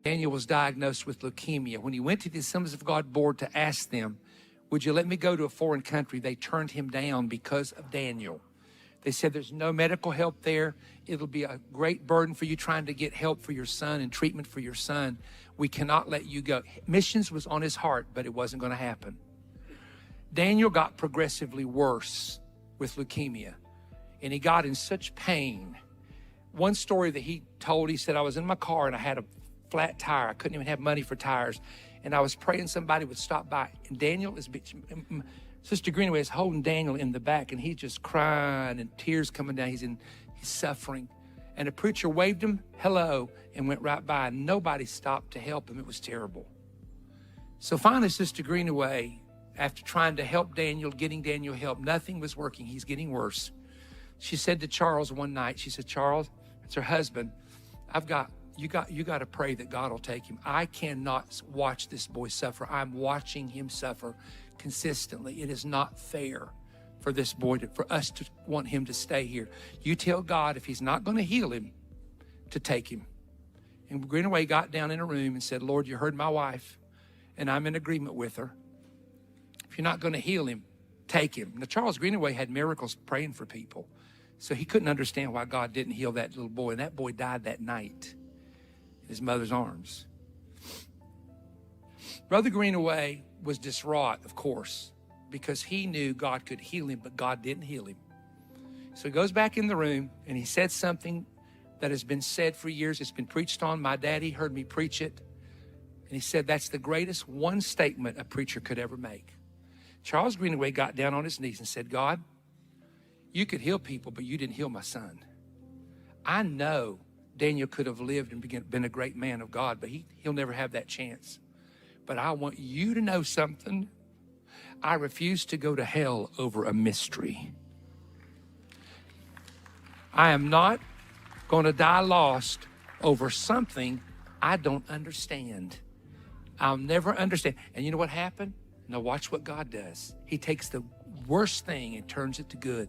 Daniel was diagnosed with leukemia. When he went to the Assemblies of God board to ask them, would you let me go to a foreign country? They turned him down because of Daniel. They said, there's no medical help there. It'll be a great burden for you trying to get help for your son and treatment for your son. We cannot let you go. Missions was on his heart, but it wasn't going to happen. Daniel got progressively worse with leukemia, and he got in such pain. One story that he told, he said, I was in my car and I had a flat tire. I couldn't even have money for tires. And I was praying somebody would stop by. And Daniel is, Sister Greenaway is holding Daniel in the back, and he's just crying and tears coming down. He's suffering. And a preacher waved him, hello, and went right by. And nobody stopped to help him. It was terrible. So finally, Sister Greenaway, after trying to help Daniel, getting Daniel help, nothing was working. He's getting worse. She said to Charles one night, she said, Charles, it's her husband, you got to pray that God will take him. I cannot watch this boy suffer. I'm watching him suffer consistently. It is not fair for this boy, for us to want him to stay here. You tell God if he's not going to heal him, to take him. And Greenaway got down in a room and said, Lord, you heard my wife, and I'm in agreement with her. If you're not going to heal him, take him. Now, Charles Greenaway had miracles praying for people, so he couldn't understand why God didn't heal that little boy, and that boy died that night in his mother's arms. Brother Greenaway was distraught, of course, because he knew God could heal him, but God didn't heal him. So he goes back in the room, and he said something that has been said for years. It's been preached on. My daddy heard me preach it. And he said, that's the greatest one statement a preacher could ever make. Charles Greenaway got down on his knees and said, God, you could heal people, but you didn't heal my son. I know Daniel could have lived and been a great man of God, but he'll never have that chance. But I want you to know something. I refuse to go to hell over a mystery. I am not going to die lost over something I don't understand. I'll never understand. And you know what happened? Now watch what God does. He takes the worst thing and turns it to good.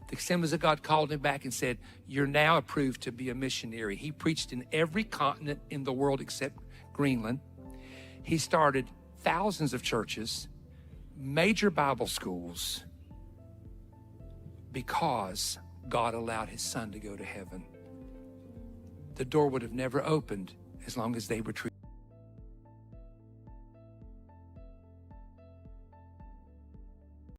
The Assemblies of God called him back and said, you're now approved to be a missionary. He preached in every continent in the world except Greenland. He started thousands of churches, major Bible schools, because God allowed his son to go to heaven. The door would have never opened as long as they were treated.